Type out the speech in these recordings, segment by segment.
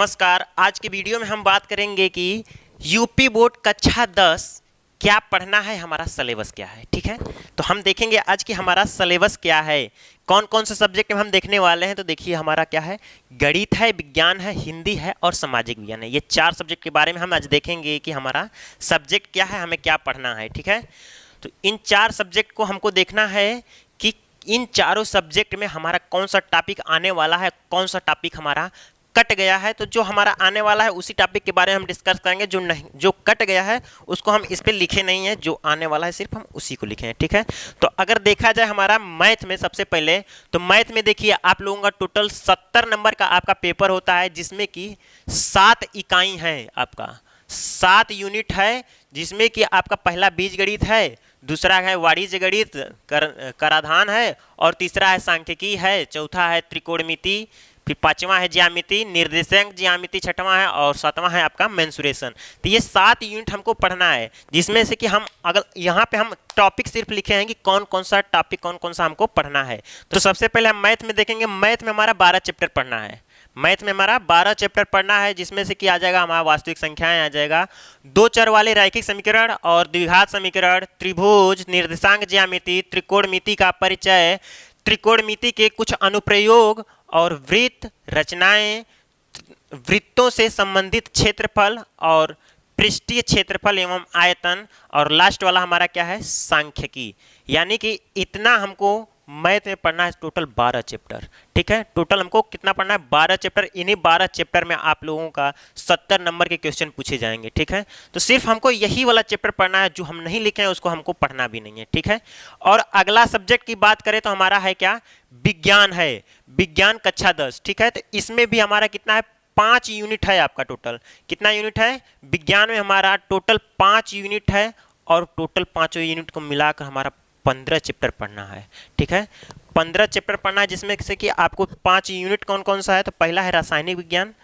नमस्कार। आज की वीडियो में हम बात करेंगे कि यूपी बोर्ड कक्षा 10 क्या पढ़ना है, हमारा सिलेबस क्या है। ठीक है, तो हम देखेंगे आज की हमारा सिलेबस क्या है, कौन कौन से सब्जेक्ट में हम देखने वाले हैं। तो देखिए हमारा क्या है, गणित है, विज्ञान है, हिंदी है और सामाजिक विज्ञान है। ये 4 सब्जेक्ट के बारे में हम आज देखेंगे कि हमारा सब्जेक्ट क्या है, हमें क्या पढ़ना है। ठीक है, तो इन 4 सब्जेक्ट को हमको देखना है कि इन चारों सब्जेक्ट में हमारा कौन सा टॉपिक आने वाला है, कौन सा टॉपिक हमारा कट गया है। तो जो हमारा आने वाला है उसी टॉपिक के बारे में हम डिस्कस करेंगे। जो नहीं, जो कट गया है उसको हम इस पे लिखे नहीं है, जो आने वाला है सिर्फ हम उसी को लिखे हैं। ठीक है, तो अगर देखा जाए हमारा मैथ में सबसे पहले, तो मैथ में देखिए आप लोगों का टोटल 70 नंबर का आपका पेपर होता है, जिसमें कि 7 इकाई है, आपका 7 यूनिट है, जिसमें कि आपका पहला बीजगणित है, दूसरा है वाणिज्य गणित, कराधान है, और तीसरा है सांख्यिकी है, चौथा है त्रिकोणमिति, फिर 5वां है ज्यामिति, निर्देशांक ज्यामिति 6वां है, और 7वां है आपका मेंसुरेशन। तो ये 7 यूनिट हमको पढ़ना है, जिसमें से कि हम अगर यहाँ पे हम टॉपिक सिर्फ लिखे हैं कि कौन कौन सा टॉपिक कौन कौन सा हमको पढ़ना है। तो सबसे पहले हम मैथ में देखेंगे। मैथ में हमारा 12 चैप्टर पढ़ना है। मैथ में हमारा 12 चैप्टर पढ़ना है, जिसमें से कि आ जाएगा हमारा वास्तविक संख्याएं, आ जाएगा 2 चर वाले रैखिक समीकरण और द्विघात समीकरण, त्रिभुज, निर्देशांक ज्यामिति, त्रिकोणमिति का परिचय, त्रिकोणमिति के कुछ अनुप्रयोग और वृत्त रचनाएं, वृत्तों से संबंधित क्षेत्रफल और पृष्ठीय क्षेत्रफल एवं आयतन, और लास्ट वाला हमारा क्या है, सांख्यिकी। यानी कि इतना हमको मैथ में पढ़ना है, टोटल 12 चैप्टर। ठीक है, टोटल हमको कितना पढ़ना है, 12 चैप्टर। इन्हीं 12 चैप्टर में आप लोगों का 70 नंबर के क्वेश्चन पूछे जाएंगे। ठीक है, तो सिर्फ हमको यही वाला चैप्टर पढ़ना है, जो हम नहीं लिखे हैं उसको हमको पढ़ना भी नहीं है। ठीक है, और अगला सब्जेक्ट की बात करें तो हमारा है क्या, विज्ञान है, विज्ञान कक्षा 10। ठीक है, तो इसमें भी हमारा कितना है, 5 यूनिट है आपका। टोटल कितना यूनिट है विज्ञान में, हमारा टोटल 5 यूनिट है, और टोटल 5 यूनिट को मिलाकर हमारा 15 चैप्टर पढ़ना है। ठीक है, 15 चैप्टर पढ़ना है, जिसमें से कि आपको 5 यूनिट कौन कौन सा है। तो पहला है रासायनिक विज्ञान।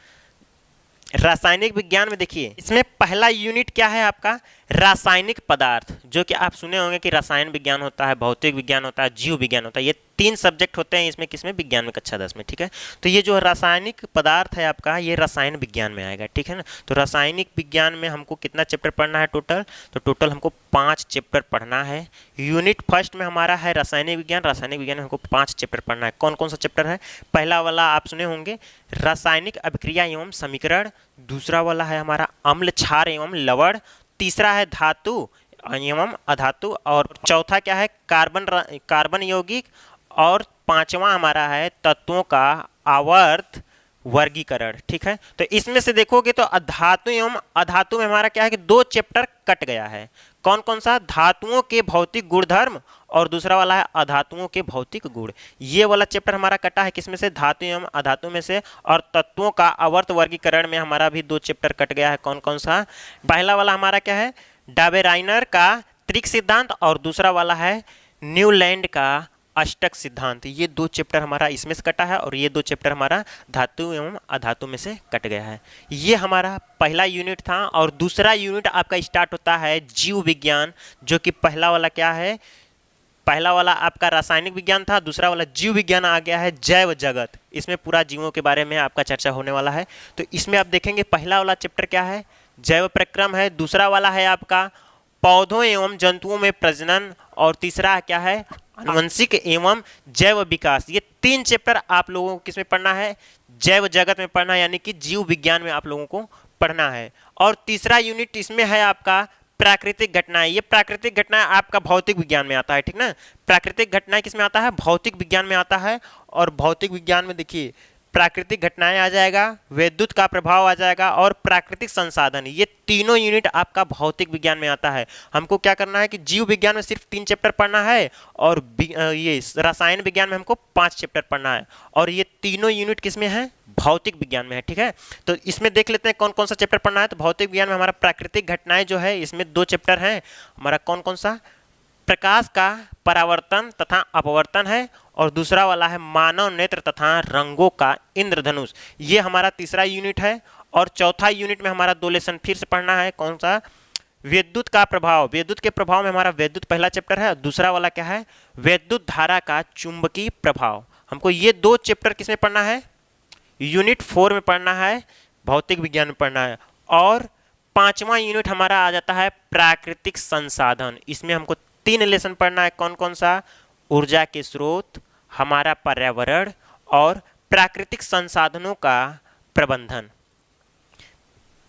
रासायनिक विज्ञान में देखिए इसमें पहला यूनिट क्या है आपका, रासायनिक पदार्थ, जो कि आप सुने होंगे कि रसायन विज्ञान होता है, भौतिक विज्ञान होता है, जीव विज्ञान होता है। ये 3 सब्जेक्ट होते हैं इसमें, किसमें, विज्ञान में कक्षा 10 में। ठीक है, तो ये जो रासायनिक पदार्थ है आपका, ये रसायन विज्ञान में आएगा। ठीक है ना, तो रासायनिक विज्ञान में हमको कितना चैप्टर पढ़ना है टोटल, तो टोटल हमको 5 चैप्टर पढ़ना है। यूनिट फर्स्ट में हमारा है रासायनिक विज्ञान। रासायनिक विज्ञान में हमको 5 चैप्टर पढ़ना है। कौन कौन सा चैप्टर है, पहला वाला आप सुने होंगे रासायनिक अभिक्रिया एवं समीकरण, दूसरा वाला है हमारा अम्ल क्षार एवं लवण, तीसरा है धातु एवं अधातु, और चौथा क्या है, कार्बन यौगिक, और 5वां हमारा है तत्वों का आवर्त वर्गीकरण। ठीक है, तो इसमें से देखोगे तो धातु एवं अधातु में हमारा क्या है कि 2 चैप्टर कट गया है। कौन कौन सा, धातुओं के भौतिक गुणधर्म, और दूसरा वाला है अधातुओं के भौतिक गुण। ये वाला चैप्टर हमारा कटा है किसमें से, धातु एवं अधातु में से। और तत्वों का आवर्त वर्गीकरण में हमारा भी 2 चैप्टर कट गया है। कौन कौन सा, पहला वाला हमारा क्या है, डाबेराइनर का त्रिक सिद्धांत, और दूसरा वाला है न्यूलैंड का अष्टक सिद्धांत। ये 2 चैप्टर हमारा इसमें से कटा है, और ये 2 चैप्टर हमारा धातु एवं अधातु में से कट गया है। ये हमारा पहला यूनिट था। और दूसरा यूनिट आपका स्टार्ट होता है जीव विज्ञान, जो कि पहला वाला क्या है, पहला वाला आपका रासायनिक विज्ञान था, दूसरा वाला जीव विज्ञान आ गया है जैव जगत। इसमें पूरा जीवों के बारे में आपका चर्चा होने वाला है। तो इसमें आप देखेंगे पहला वाला चैप्टर क्या है, जैव प्रक्रम है, दूसरा वाला है आपका पौधों एवं जंतुओं में प्रजनन, और तीसरा क्या है, आनुवंशिक एवं जैव विकास। ये 3 चैप्टर आप लोगों को किसमें पढ़ना है, जैव जगत में पढ़ना है, यानी कि जीव विज्ञान में आप लोगों को पढ़ना है। और तीसरा यूनिट इसमें है आपका प्राकृतिक घटनाएं। ये प्राकृतिक घटनाएं आपका भौतिक विज्ञान में आता है। ठीक ना, प्राकृतिक घटनाएं किसमें आता है, भौतिक विज्ञान में आता है। और भौतिक विज्ञान में देखिए प्राकृतिक घटनाएं आ जाएगा, विद्युत का प्रभाव आ जाएगा, और प्राकृतिक संसाधन। ये तीनों यूनिट आपका भौतिक विज्ञान में आता है। हमको क्या करना है कि जीव विज्ञान में सिर्फ 3 चैप्टर पढ़ना है, और ये रसायन विज्ञान में हमको 5 चैप्टर पढ़ना है, और ये तीनों यूनिट किसमें है, भौतिक विज्ञान में है। ठीक है, तो इसमें देख लेते हैं कौन कौन सा चैप्टर पढ़ना है। तो भौतिक विज्ञान में हमारा प्राकृतिक घटनाएं जो है, इसमें 2 चैप्टर हैं हमारा। कौन कौन सा, प्रकाश का परावर्तन तथा अपवर्तन है, और दूसरा वाला है मानव नेत्र तथा रंगों का इंद्रधनुष। ये हमारा तीसरा यूनिट है। और चौथा यूनिट में हमारा 2 लेसन फिर से पढ़ना है। कौन सा, विद्युत का प्रभाव। विद्युत के प्रभाव में हमारा विद्युत पहला चैप्टर है, दूसरा वाला क्या है, विद्युत धारा का चुंबकीय प्रभाव। हमको ये 2 चैप्टर किसमें पढ़ना है, यूनिट 4 में पढ़ना है, भौतिक विज्ञान में पढ़ना है। और 5वां यूनिट हमारा आ जाता है प्राकृतिक संसाधन। इसमें हमको 3 लेसन पढ़ना है। कौन कौन सा? ऊर्जा के स्रोत, हमारा पर्यावरण और प्राकृतिक संसाधनों का प्रबंधन।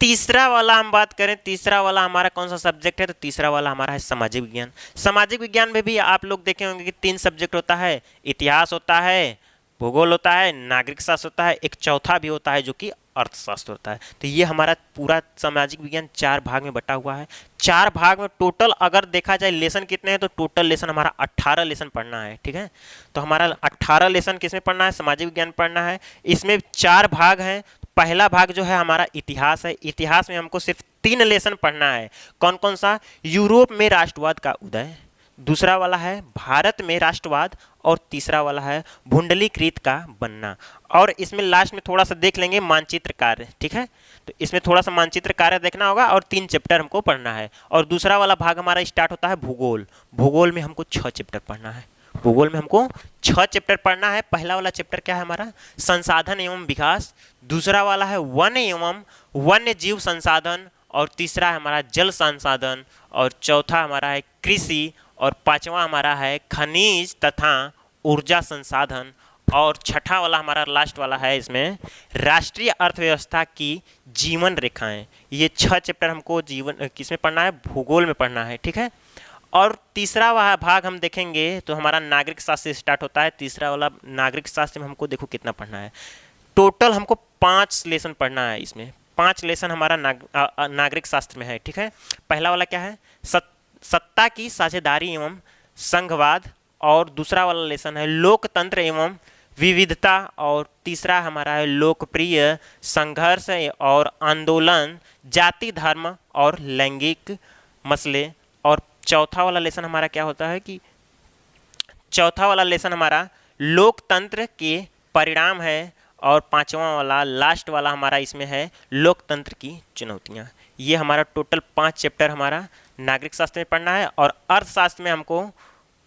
तीसरा वाला हम बात करें, तीसरा वाला हमारा कौन सा सब्जेक्ट है? तो तीसरा वाला हमारा है सामाजिक विज्ञान। सामाजिक विज्ञान में भी आप लोग देखे होंगे कि 3 सब्जेक्ट होता है, इतिहास होता है, भूगोल होता है, नागरिक शास्त्र होता है, एक चौथा भी होता है जो कि अर्थशास्त्र होता है। तो ये हमारा पूरा सामाजिक विज्ञान 4 भाग में बटा हुआ है। 4 भाग में टोटल अगर देखा जाए लेसन कितने हैं, तो टोटल लेसन हमारा 18 लेसन पढ़ना है। ठीक है, तो हमारा 18 लेसन किसमें पढ़ना है? सामाजिक विज्ञान पढ़ना है। इसमें 4 भाग हैं। पहला भाग जो है हमारा इतिहास है। इतिहास में हमको सिर्फ 3 लेसन पढ़ना है। कौन कौन सा? यूरोप में राष्ट्रवाद का उदय, दूसरा वाला है भारत में राष्ट्रवाद, और तीसरा वाला है भुंडलीकृत का बनना। और इसमें लास्ट में थोड़ा सा देख लेंगे मानचित्र कार्य। ठीक है, तो इसमें थोड़ा सा मानचित्र कार्य देखना होगा और 3 चैप्टर हमको पढ़ना है। और दूसरा वाला भाग हमारा स्टार्ट होता है भूगोल। भूगोल में हमको 6 चैप्टर पढ़ना है। भूगोल में हमको 6 चैप्टर पढ़ना है। पहला वाला चैप्टर क्या है हमारा? संसाधन एवं विकास, दूसरा वाला है वन एवं वन्य जीव संसाधन, और तीसरा है हमारा जल संसाधन, और चौथा हमारा है कृषि, और 5वां हमारा है खनिज तथा ऊर्जा संसाधन, और छठा वाला हमारा लास्ट वाला है इसमें राष्ट्रीय अर्थव्यवस्था की जीवन रेखाएं। ये 6 चैप्टर हमको जीवन किसमें पढ़ना है? भूगोल में पढ़ना है। ठीक है, और तीसरा वाला भाग हम देखेंगे तो हमारा नागरिक शास्त्र से स्टार्ट होता है। तीसरा वाला नागरिक शास्त्र में हमको देखो कितना पढ़ना है। टोटल हमको 5 लेसन पढ़ना है। इसमें 5 लेसन हमारा नागरिक शास्त्र में है। ठीक है, पहला वाला क्या है? सत्ता की साझेदारी एवं संघवाद, और दूसरा वाला लेसन है लोकतंत्र एवं विविधता, और तीसरा हमारा है लोकप्रिय संघर्ष और आंदोलन, जाति धर्म और लैंगिक मसले, और चौथा वाला लेसन हमारा क्या होता है कि चौथा वाला लेसन हमारा लोकतंत्र के परिणाम है, और 5वां वाला लास्ट वाला हमारा इसमें है लोकतंत्र की चुनौतियां। ये हमारा टोटल 5 चैप्टर हमारा नागरिक शास्त्र में पढ़ना है। और अर्थशास्त्र में हमको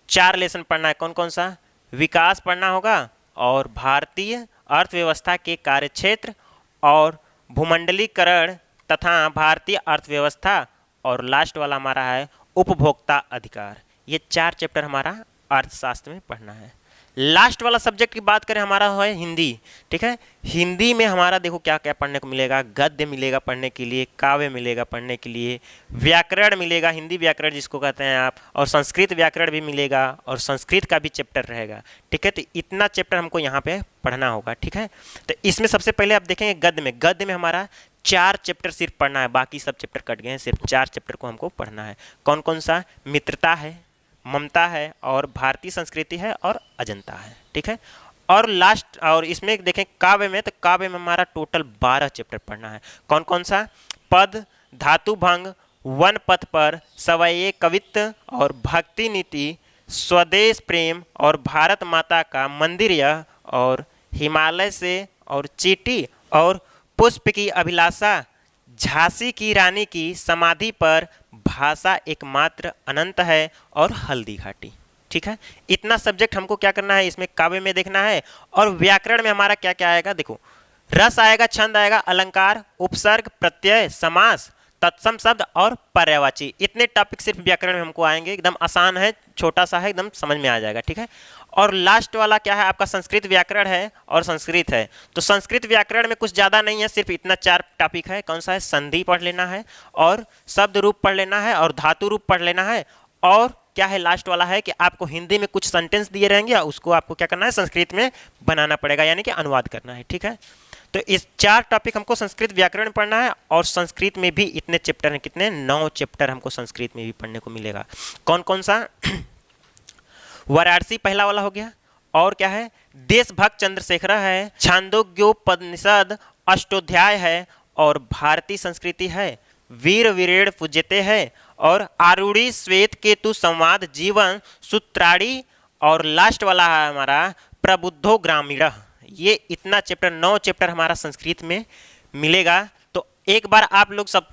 4 लेसन पढ़ना है। कौन कौन सा? विकास पढ़ना होगा, और भारतीय अर्थव्यवस्था के कार्यक्षेत्र, और भूमंडलीकरण तथा भारतीय अर्थव्यवस्था, और लास्ट वाला हमारा है उपभोक्ता अधिकार। ये 4 चैप्टर हमारा अर्थशास्त्र में पढ़ना है। लास्ट वाला सब्जेक्ट की बात करें हमारा है हिंदी। ठीक है, हिंदी में हमारा देखो क्या क्या पढ़ने को मिलेगा। गद्य मिलेगा पढ़ने के लिए, काव्य मिलेगा पढ़ने के लिए, व्याकरण मिलेगा, हिंदी व्याकरण जिसको कहते हैं आप, और संस्कृत व्याकरण भी मिलेगा, और संस्कृत का भी चैप्टर रहेगा। ठीक है, तो इतना चैप्टर हमको यहाँ पे पढ़ना होगा। ठीक है, तो इसमें सबसे पहले आप देखेंगे गद्य में। गद्य में हमारा 4 चैप्टर सिर्फ पढ़ना है, बाकी सब चैप्टर कट गए हैं। सिर्फ 4 चैप्टर को हमको पढ़ना है। कौन कौन सा? मित्रता है, ममता है, और भारतीय संस्कृति है, और अजंता है। ठीक है, और लास्ट और इसमें देखें काव्य में, तो काव्य में हमारा टोटल 12 चैप्टर पढ़ना है। कौन कौन सा? पद, धातु भंग, वन पथ पर, सवये कवित्व, और भक्ति नीति, स्वदेश प्रेम, और भारत माता का मंदिर यह, और हिमालय से, और चीटी, और पुष्प की अभिलाषा, झांसी की रानी की समाधि पर, भाषा एकमात्र अनंत है, और हल्दी घाटी। ठीक है, इतना सब्जेक्ट हमको क्या करना है इसमें काव्य में देखना है। और व्याकरण में हमारा क्या क्या आएगा? देखो, रस आएगा, छंद आएगा, अलंकार, उपसर्ग, प्रत्यय, समास, तत्सम शब्द और पर्यायवाची। इतने टॉपिक सिर्फ व्याकरण में हमको आएंगे। एकदम आसान है, छोटा सा है, एकदम समझ में आ जाएगा। ठीक है, और लास्ट वाला क्या है आपका? संस्कृत व्याकरण है और संस्कृत है। तो संस्कृत व्याकरण में कुछ ज़्यादा नहीं है, सिर्फ इतना 4 टॉपिक है। कौन सा है? संधि पढ़ लेना है, और शब्द रूप पढ़ लेना है, और धातु रूप पढ़ लेना है, और क्या है लास्ट वाला है कि आपको हिंदी में कुछ सेंटेंस दिए रहेंगे, उसको आपको क्या करना है? संस्कृत में बनाना पड़ेगा, यानी कि अनुवाद करना है। ठीक है, तो इस 4 टॉपिक हमको संस्कृत व्याकरण पढ़ना है। और संस्कृत में भी इतने चैप्टर हैं, कितने? 9 चैप्टर हमको संस्कृत में भी पढ़ने को मिलेगा। कौन कौन सा? वाराणसी पहला वाला हो गया, और क्या है? देशभक्त चंद्रशेखर है, छांदोग्योपनिषद अष्टोध्याय है, और भारतीय संस्कृति है, वीर वीरेण पूज्यते है, और आरूढ़ी श्वेत केतु संवाद जीवन सूत्राणी, और लास्ट वाला है हमारा प्रबुद्धो ग्रामीण। ये इतना चैप्टर 9 चैप्टर हमारा संस्कृत में मिलेगा। तो एक बार आप लोग सब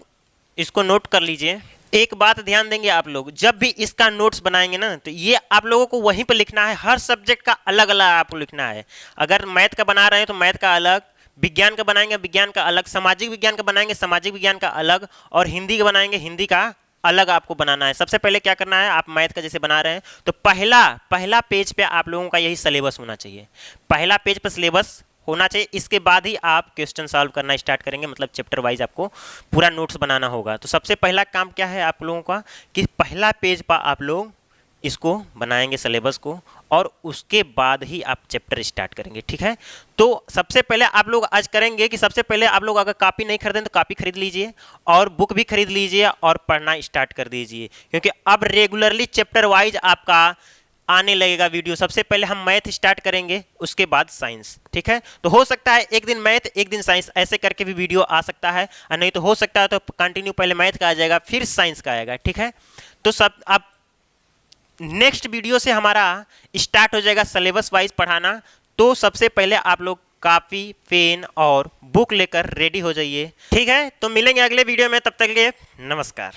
इसको नोट कर लीजिए। एक बात ध्यान देंगे आप लोग, जब भी इसका नोट्स बनाएंगे ना, तो ये आप लोगों को वहीं पर लिखना है। हर सब्जेक्ट का अलग अलग आपको लिखना है। अगर मैथ का बना रहे हैं तो मैथ का अलग, विज्ञान का बनाएंगे विज्ञान का अलग, सामाजिक विज्ञान का बनाएंगे सामाजिक विज्ञान का अलग, और हिंदी का बनाएंगे हिंदी का अलग आपको बनाना है। सबसे पहले क्या करना है, आप मैथ का जैसे बना रहे हैं तो पहला पेज पे आप लोगों का यही सिलेबस होना चाहिए, पहला पेज पर सिलेबस होना चाहिए। इसके बाद ही आप क्वेश्चन सॉल्व करना स्टार्ट करेंगे, मतलब चैप्टर वाइज आपको पूरा नोट्स बनाना होगा। तो सबसे पहला काम क्या है आप लोगों का कि पहला पेज पर आप लोग इसको बनाएंगे सिलेबस को, और उसके बाद ही आप चैप्टर स्टार्ट करेंगे, ठीक है। तो सबसे पहले आप लोग आज करेंगे कि सबसे पहले आप लोग अगर कॉपी नहीं खरीदें तो कॉपी खरीद लीजिए और बुक भी खरीद लीजिए और पढ़ना स्टार्ट कर दीजिए, क्योंकि अब रेगुलरली चैप्टर वाइज आपका आने लगेगा वीडियो। सबसे पहले हम मैथ स्टार्ट करेंगे, उसके बाद साइंस, ठीक है। तो हो सकता है एक दिन मैथ एक दिन साइंस ऐसे करके भी वीडियो आ सकता है, और नहीं तो हो सकता है तो कंटिन्यू पहले मैथ का आ जाएगा फिर साइंस का आएगा, ठीक है। तो सब अब नेक्स्ट वीडियो से हमारा स्टार्ट हो जाएगा सिलेबस वाइज पढ़ाना। तो सबसे पहले आप लोग कॉपी पेन और बुक लेकर रेडी हो जाइए, ठीक है। तो मिलेंगे अगले वीडियो में, तब तक के लिए नमस्कार।